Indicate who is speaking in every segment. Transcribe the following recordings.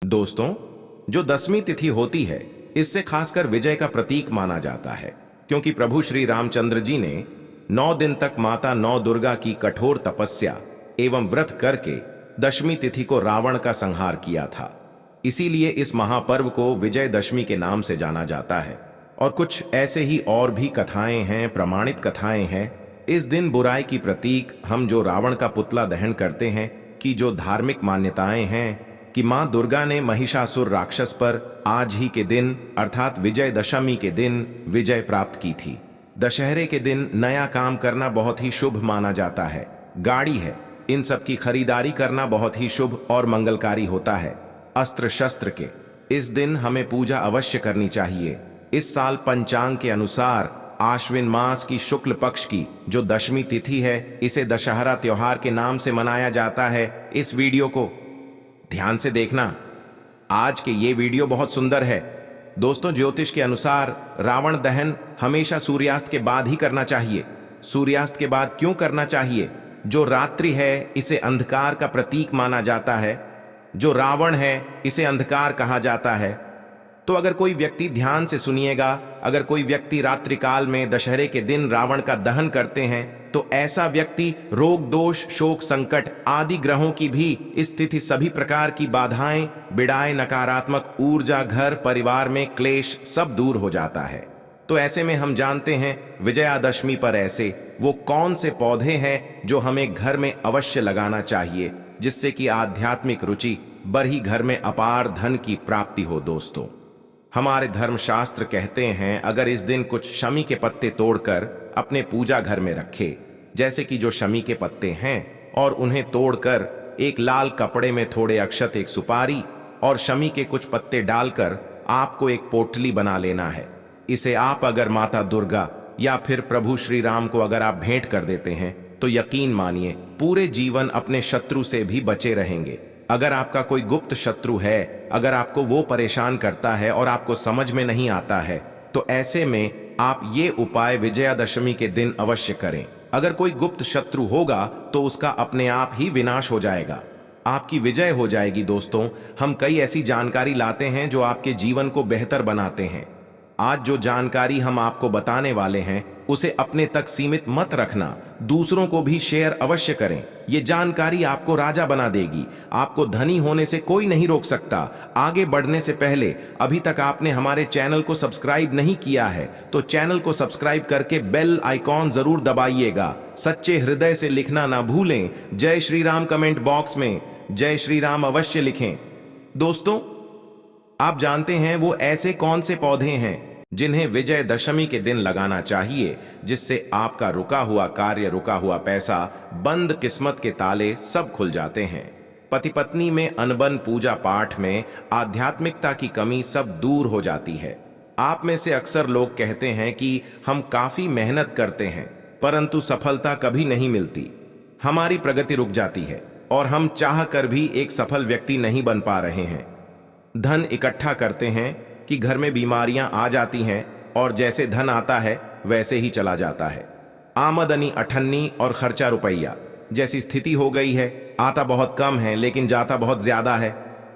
Speaker 1: दोस्तों, जो दसवीं तिथि होती है, इससे खासकर विजय का प्रतीक माना जाता है, क्योंकि प्रभु श्री रामचंद्र जी ने 9 दिन तक माता नौ दुर्गा की कठोर तपस्या एवं व्रत करके दशमी तिथि को रावण का संहार किया था। इसीलिए इस महापर्व को विजयदशमी के नाम से जाना जाता है। और कुछ ऐसे ही और भी कथाएं हैं, प्रमाणित कथाएं हैं। इस दिन बुराई की प्रतीक हम जो रावण का पुतला दहन करते हैं, कि जो धार्मिक मान्यताएं हैं कि मां दुर्गा ने महिषासुर राक्षस पर आज ही के दिन अर्थात विजयदशमी के दिन विजय प्राप्त की थी। दशहरे के दिन नया काम करना बहुत ही शुभ माना जाता है। गाड़ी है, इन सब की खरीदारी करना बहुत ही शुभ और मंगलकारी होता है। अस्त्र शस्त्र के इस दिन हमें पूजा अवश्य करनी चाहिए। इस साल पंचांग के अनुसार आश्विन मास की शुक्ल पक्ष की जो दशमी तिथि है, इसे दशहरा त्योहार के नाम से मनाया जाता है। इस वीडियो को ध्यान से देखना, आज के ये वीडियो बहुत सुंदर है। दोस्तों, ज्योतिष के अनुसार रावण दहन हमेशा सूर्यास्त के बाद ही करना चाहिए। सूर्यास्त के बाद क्यों करना चाहिए? जो रात्रि है, इसे अंधकार का प्रतीक माना जाता है। जो रावण है, इसे अंधकार कहा जाता है। तो अगर कोई व्यक्ति, ध्यान से सुनिएगा, अगर कोई व्यक्ति रात्रि काल में दशहरे के दिन रावण का दहन करते हैं, तो ऐसा व्यक्ति रोग दोष शोक संकट आदि ग्रहों की भी स्थिति, सभी प्रकार की बाधाएं बिड़ाएं, नकारात्मक ऊर्जा, घर परिवार में क्लेश सब दूर हो जाता है। तो ऐसे में हम जानते हैं विजयादशमी पर ऐसे वो कौन से पौधे हैं जो हमें घर में अवश्य लगाना चाहिए, जिससे कि आध्यात्मिक रुचि बढ़ी, घर में अपार धन की प्राप्ति हो। दोस्तों, हमारे धर्मशास्त्र कहते हैं अगर इस दिन कुछ शमी के पत्ते तोड़कर अपने पूजा घर में रखे, जैसे कि जो शमी के पत्ते हैं, और उन्हें तोड़कर एक लाल कपड़े में थोड़े अक्षत, एक सुपारी और शमी के कुछ पत्ते डालकर आपको एक पोटली बना लेना है। इसे आप अगर माता दुर्गा या फिर प्रभु श्री राम को अगर आप भेंट कर देते हैं, तो यकीन मानिए पूरे जीवन अपने शत्रु से भी बचे रहेंगे। अगर आपका कोई गुप्त शत्रु है, अगर आपको वो परेशान करता है और आपको समझ में नहीं आता है, तो ऐसे में आप ये उपाय विजयादशमी के दिन अवश्य करें। अगर कोई गुप्त शत्रु होगा तो उसका अपने आप ही विनाश हो जाएगा, आपकी विजय हो जाएगी। दोस्तों, हम कई ऐसी जानकारी लाते हैं जो आपके जीवन को बेहतर बनाते हैं। आज जो जानकारी हम आपको बताने वाले हैं, उसे अपने तक सीमित मत रखना, दूसरों को भी शेयर अवश्य करें। ये जानकारी आपको राजा बना देगी। आपको धनी होने से कोई नहीं रोक सकता। आगे बढ़ने से पहले अभी तक आपने हमारे चैनल को सब्सक्राइब नहीं किया है, तो चैनल को सब्सक्राइब करके बेल आइकॉन जरूर दबाइएगा। सच्चे हृदय से लिखना ना भूलें। जय श्री राम कमेंट बॉक्स में जय श्री राम अवश्य लिखें। दोस्तों, आप जानते हैं वो ऐसे कौन से पौधे हैं जिन्हें विजयदशमी के दिन लगाना चाहिए, जिससे आपका रुका हुआ कार्य, रुका हुआ पैसा, बंद किस्मत के ताले सब खुल जाते हैं। पति पत्नी में अनबन, पूजा पाठ में आध्यात्मिकता की कमी सब दूर हो जाती है। आप में से अक्सर लोग कहते हैं कि हम काफी मेहनत करते हैं, परंतु सफलता कभी नहीं मिलती। हमारी प्रगति रुक जाती है और हम चाह कर भी एक सफल व्यक्ति नहीं बन पा रहे हैं। धन इकट्ठा करते हैं कि घर में बीमारियां आ जाती हैं, और जैसे धन आता है वैसे ही चला जाता है। आमदनी अठन्नी और खर्चा रुपया जैसी स्थिति हो गई है। आता बहुत कम है लेकिन जाता बहुत ज्यादा है।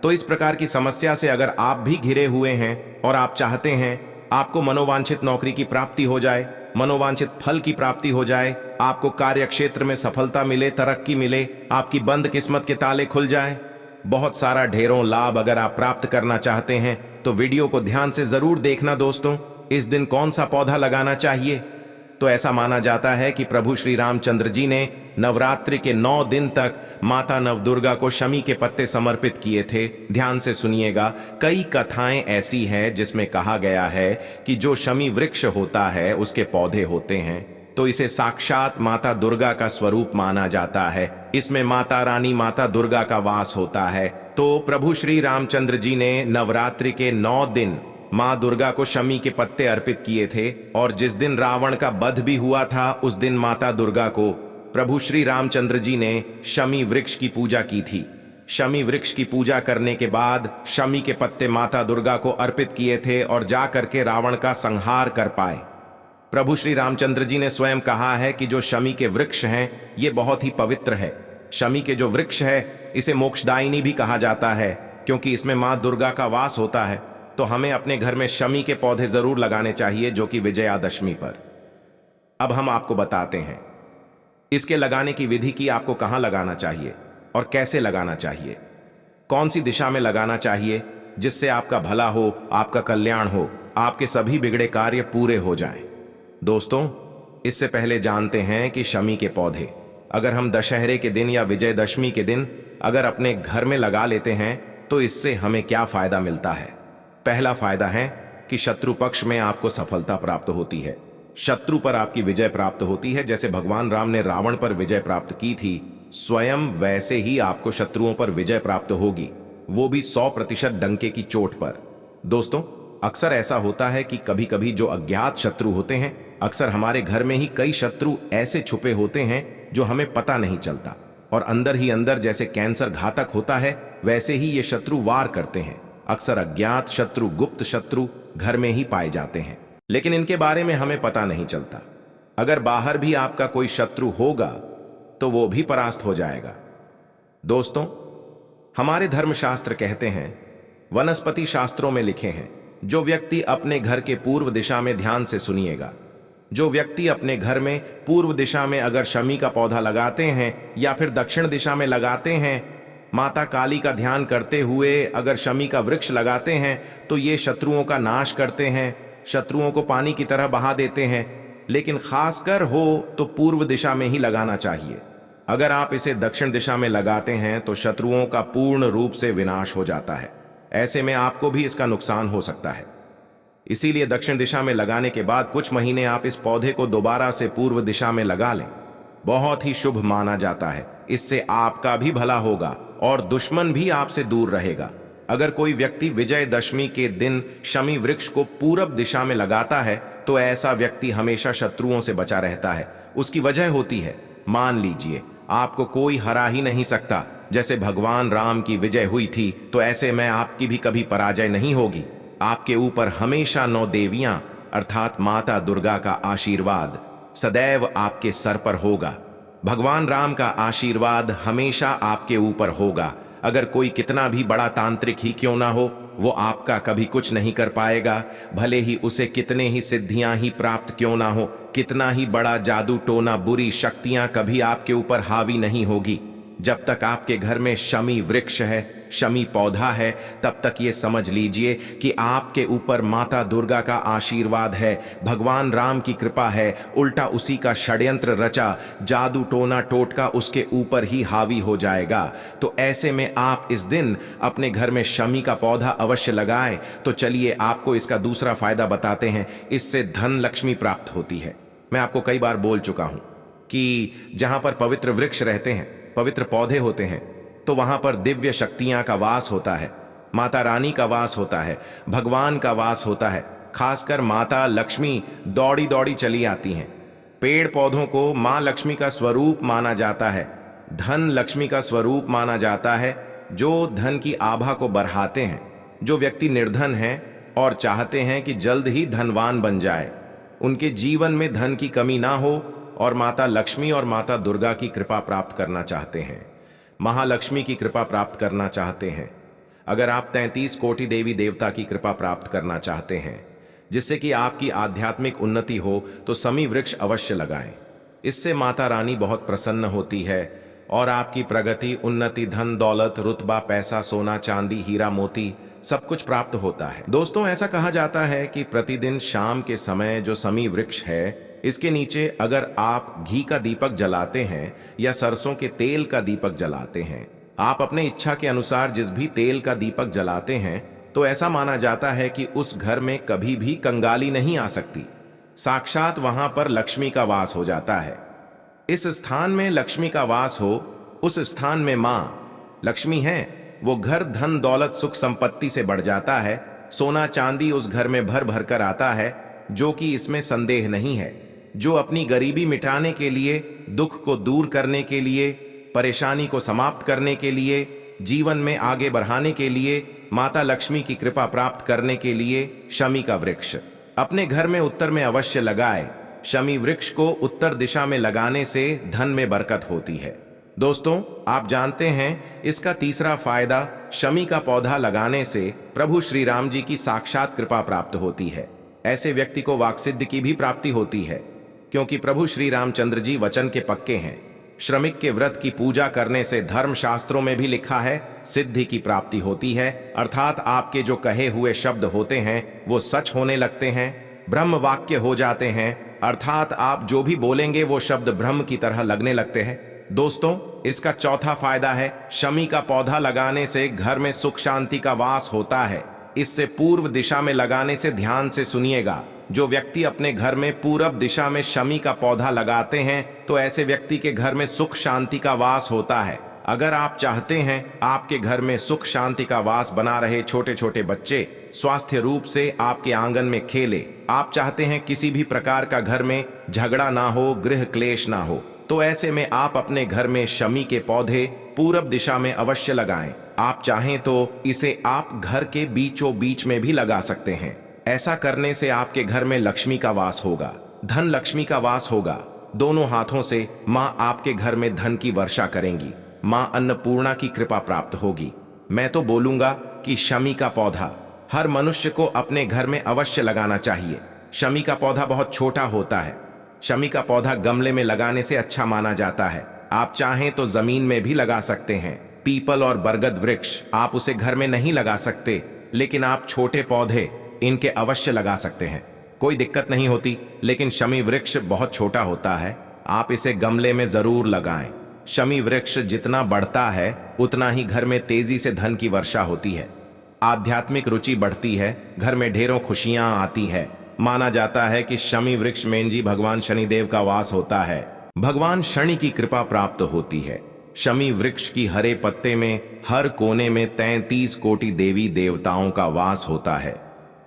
Speaker 1: तो इस प्रकार की समस्या से अगर आप भी घिरे हुए हैं और आप चाहते हैं आपको मनोवांछित नौकरी की प्राप्ति हो जाए, मनोवांछित फल की प्राप्ति हो जाए, आपको कार्य क्षेत्र में सफलता मिले, तरक्की मिले, आपकी बंद किस्मत के ताले खुल जाए, बहुत सारा ढेरों लाभ अगर आप प्राप्त करना चाहते हैं, तो वीडियो को ध्यान से जरूर देखना। दोस्तों, इस दिन कौन सा पौधा लगाना चाहिए? तो ऐसा माना जाता है कि प्रभु श्री रामचंद्र जी ने नवरात्रि के 9 दिन तक माता नवदुर्गा को शमी के पत्ते समर्पित किए थे। ध्यान से सुनिएगा, कई कथाएं ऐसी हैं जिसमें कहा गया है कि जो शमी वृक्ष होता है उसके पौधे होते हैं, तो इसे साक्षात माता दुर्गा का स्वरूप माना जाता है। इसमें माता रानी, माता दुर्गा का वास होता है। तो प्रभु श्री रामचंद्र जी ने नवरात्रि के 9 दिन मां दुर्गा को शमी के पत्ते अर्पित किए थे, और जिस दिन रावण का वध भी हुआ था, उस दिन माता दुर्गा को प्रभु श्री रामचंद्र जी ने शमी वृक्ष की पूजा की थी। शमी वृक्ष की पूजा करने के बाद शमी के पत्ते माता दुर्गा को अर्पित किए थे, और जा करके रावण का संहार कर पाए। प्रभु श्री रामचंद्र जी ने स्वयं कहा है कि जो शमी के वृक्ष हैं, ये बहुत ही पवित्र है। शमी के जो वृक्ष है, इसे मोक्षदायिनी भी कहा जाता है, क्योंकि इसमें मां दुर्गा का वास होता है, तो हमें अपने घर में शमी के पौधे जरूर लगाने चाहिए, जो कि विजयादशमी पर। अब हम आपको बताते हैं इसके लगाने की विधि की, आपको कहां लगाना चाहिए और कैसे लगाना चाहिए, कौन सी दिशा में लगाना चाहिए, जिससे आपका भला हो, आपका कल्याण हो, आपके सभी बिगड़े कार्य पूरे हो जाएं। दोस्तों, इससे पहले जानते हैं कि शमी के पौधे अगर हम दशहरे के दिन या विजयदशमी के दिन अगर अपने घर में लगा लेते हैं तो इससे हमें क्या फायदा मिलता है। पहला फायदा है कि शत्रु पक्ष में आपको सफलता प्राप्त होती है, शत्रु पर आपकी विजय प्राप्त होती है। जैसे भगवान राम ने रावण पर विजय प्राप्त की थी, स्वयं वैसे ही आपको शत्रुओं पर विजय प्राप्त होगी, वो भी 100% डंके की चोट पर। दोस्तों, अक्सर ऐसा होता है कि कभी कभी जो अज्ञात शत्रु होते हैं, अक्सर हमारे घर में ही कई शत्रु ऐसे छुपे होते हैं जो हमें पता नहीं चलता, और अंदर ही अंदर जैसे कैंसर घातक होता है वैसे ही ये शत्रु वार करते हैं। अक्सर अज्ञात शत्रु, गुप्त शत्रु घर में ही पाए जाते हैं, लेकिन इनके बारे में हमें पता नहीं चलता। अगर बाहर भी आपका कोई शत्रु होगा तो वो भी परास्त हो जाएगा। दोस्तों, हमारे धर्मशास्त्र कहते हैं, वनस्पति शास्त्रों में लिखे हैं, जो व्यक्ति अपने घर के पूर्व दिशा में, ध्यान से सुनिएगा, जो व्यक्ति अपने घर में पूर्व दिशा में अगर शमी का पौधा लगाते हैं या फिर दक्षिण दिशा में लगाते हैं, माता काली का ध्यान करते हुए अगर शमी का वृक्ष लगाते हैं, तो ये शत्रुओं का नाश करते हैं, शत्रुओं को पानी की तरह बहा देते हैं। लेकिन खासकर हो तो पूर्व दिशा में ही लगाना चाहिए। अगर आप इसे दक्षिण दिशा में लगाते हैं तो शत्रुओं का पूर्ण रूप से विनाश हो जाता है। ऐसे में आपको भी इसका नुकसान हो सकता है। इसीलिए दक्षिण दिशा में लगाने के बाद कुछ महीने आप इस पौधे को दोबारा से पूर्व दिशा में लगा लें। बहुत ही शुभ माना जाता है। इससे आपका भी भला होगा और दुश्मन भी आपसे दूर रहेगा। अगर कोई व्यक्ति विजयदशमी के दिन शमी वृक्ष को पूरब दिशा में लगाता है तो ऐसा व्यक्ति हमेशा शत्रुओं से बचा रहता है। उसकी वजह होती है, मान लीजिए आपको कोई हरा ही नहीं सकता। जैसे भगवान राम की विजय हुई थी, तो ऐसे में आपकी भी कभी पराजय नहीं होगी। आपके ऊपर हमेशा 9 देवियां अर्थात माता दुर्गा का आशीर्वाद सदैव आपके सर पर होगा। भगवान राम का आशीर्वाद हमेशा आपके ऊपर होगा। अगर कोई कितना भी बड़ा तांत्रिक ही क्यों ना हो, वो आपका कभी कुछ नहीं कर पाएगा। भले ही उसे कितने ही सिद्धियां ही प्राप्त क्यों ना हो, कितना ही बड़ा जादू टोना, बुरी शक्तियां कभी आपके ऊपर हावी नहीं होगी। जब तक आपके घर में शमी वृक्ष है, शमी पौधा है, तब तक ये समझ लीजिए कि आपके ऊपर माता दुर्गा का आशीर्वाद है, भगवान राम की कृपा है। उल्टा उसी का षड्यंत्र रचा जादू टोना टोटका उसके ऊपर ही हावी हो जाएगा। तो ऐसे में आप इस दिन अपने घर में शमी का पौधा अवश्य लगाएं। तो चलिए आपको इसका दूसरा फायदा बताते हैं। इससे धन लक्ष्मी प्राप्त होती है। मैं आपको कई बार बोल चुका हूं कि जहां पर पवित्र वृक्ष रहते हैं, पवित्र पौधे होते हैं, तो वहां पर दिव्य शक्तियां का वास होता है, माता रानी का वास होता है, भगवान का वास होता है। खासकर माता लक्ष्मी दौड़ी दौड़ी चली आती हैं। पेड़ पौधों को मां लक्ष्मी का स्वरूप माना जाता है, धन लक्ष्मी का स्वरूप माना जाता है, जो धन की आभा को बढ़ाते हैं। जो व्यक्ति निर्धन हैं और चाहते हैं कि जल्द ही धनवान बन जाए, उनके जीवन में धन की कमी ना हो और माता लक्ष्मी और माता दुर्गा की कृपा प्राप्त करना चाहते हैं, महालक्ष्मी की कृपा प्राप्त करना चाहते हैं, अगर आप 33 कोटि देवी देवता की कृपा प्राप्त करना चाहते हैं, जिससे कि आपकी आध्यात्मिक उन्नति हो, तो शमी वृक्ष अवश्य लगाएं। इससे माता रानी बहुत प्रसन्न होती है और आपकी प्रगति, उन्नति, धन दौलत, रुतबा, पैसा, सोना चांदी, हीरा मोती सब कुछ प्राप्त होता है। दोस्तों, ऐसा कहा जाता है कि प्रतिदिन शाम के समय जो शमी वृक्ष है, इसके नीचे अगर आप घी का दीपक जलाते हैं या सरसों के तेल का दीपक जलाते हैं, आप अपने इच्छा के अनुसार जिस भी तेल का दीपक जलाते हैं, तो ऐसा माना जाता है कि उस घर में कभी भी कंगाली नहीं आ सकती। साक्षात वहां पर लक्ष्मी का वास हो जाता है। इस स्थान में लक्ष्मी का वास हो, उस स्थान में मां लक्ष्मी है, वो घर धन दौलत सुख संपत्ति से बढ़ जाता है। सोना चांदी उस घर में भर भर कर आता है, जो कि इसमें संदेह नहीं है। जो अपनी गरीबी मिटाने के लिए, दुख को दूर करने के लिए, परेशानी को समाप्त करने के लिए, जीवन में आगे बढ़ाने के लिए, माता लक्ष्मी की कृपा प्राप्त करने के लिए शमी का वृक्ष अपने घर में उत्तर में अवश्य लगाए। शमी वृक्ष को उत्तर दिशा में लगाने से धन में बरकत होती है। दोस्तों, आप जानते हैं इसका तीसरा फायदा शमी का पौधा लगाने से प्रभु श्री राम जी की साक्षात कृपा प्राप्त होती है। ऐसे व्यक्ति को वाक्सिद्धि की भी प्राप्ति होती है, क्योंकि प्रभु श्री रामचंद्र जी वचन के पक्के हैं। श्रमिक के व्रत की पूजा करने से धर्म शास्त्रों में भी लिखा है सिद्धि की प्राप्ति होती है, अर्थात आपके जो कहे हुए शब्द होते हैं वो सच होने लगते हैं, ब्रह्म वाक्य हो जाते हैं, अर्थात आप जो भी बोलेंगे वो शब्द ब्रह्म की तरह लगने लगते हैं। दोस्तों, इसका चौथा फायदा है शमी का पौधा लगाने से घर में सुख शांति का वास होता है। इससे पूर्व दिशा में लगाने से ध्यान से सुनिएगा। जो व्यक्ति अपने घर में पूरब दिशा में शमी का पौधा लगाते हैं तो ऐसे व्यक्ति के घर में सुख शांति का वास होता है। अगर आप चाहते हैं आपके घर में सुख शांति का वास बना रहे, छोटे छोटे बच्चे स्वास्थ्य रूप से आपके आंगन में खेले, आप चाहते हैं किसी भी प्रकार का घर में झगड़ा ना हो, गृह क्लेश ना हो, तो ऐसे में आप अपने घर में शमी के पौधे पूरब दिशा में अवश्य लगाएं। आप चाहें तो इसे आप घर के बीचों बीच में भी लगा सकते हैं। ऐसा करने से आपके घर में लक्ष्मी का वास होगा, धन लक्ष्मी का वास होगा। दोनों हाथों से माँ आपके घर में धन की वर्षा करेंगी, माँ अन्नपूर्णा की कृपा प्राप्त होगी। मैं तो बोलूंगा कि शमी का पौधा हर मनुष्य को अपने घर में अवश्य लगाना चाहिए। शमी का पौधा बहुत छोटा होता है। शमी का पौधा गमले में लगाने से अच्छा माना जाता है। आप चाहें तो जमीन में भी लगा सकते हैं। पीपल और बरगद वृक्ष आप उसे घर में नहीं लगा सकते, लेकिन आप छोटे पौधे इनके अवश्य लगा सकते हैं, कोई दिक्कत नहीं होती। लेकिन शमी वृक्ष बहुत छोटा होता है, आप इसे गमले में जरूर लगाएं। शमी वृक्ष जितना बढ़ता है उतना ही घर में तेजी से धन की वर्षा होती है, आध्यात्मिक रुचि बढ़ती है, घर में ढेरों खुशियां आती है। माना जाता है कि शमी वृक्ष में जी भगवान शनिदेव का वास होता है, भगवान शनि की कृपा प्राप्त होती है। शमी वृक्ष की हरे पत्ते में हर कोने में 33 कोटि देवी देवताओं का वास होता है,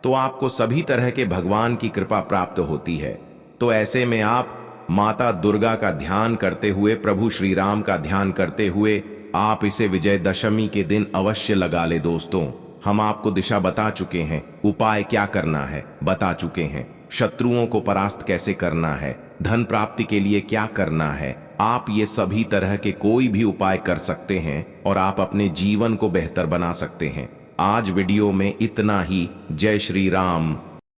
Speaker 1: तो आपको सभी तरह के भगवान की कृपा प्राप्त होती है। तो ऐसे में आप माता दुर्गा का ध्यान करते हुए, प्रभु श्री राम का ध्यान करते हुए आप इसे विजयदशमी के दिन अवश्य लगा ले। दोस्तों, हम आपको दिशा बता चुके हैं, उपाय क्या करना है बता चुके हैं, शत्रुओं को परास्त कैसे करना है, धन प्राप्ति के लिए क्या करना है। आप ये सभी तरह के कोई भी उपाय कर सकते हैं और आप अपने जीवन को बेहतर बना सकते हैं। आज वीडियो में इतना ही। जय श्री राम।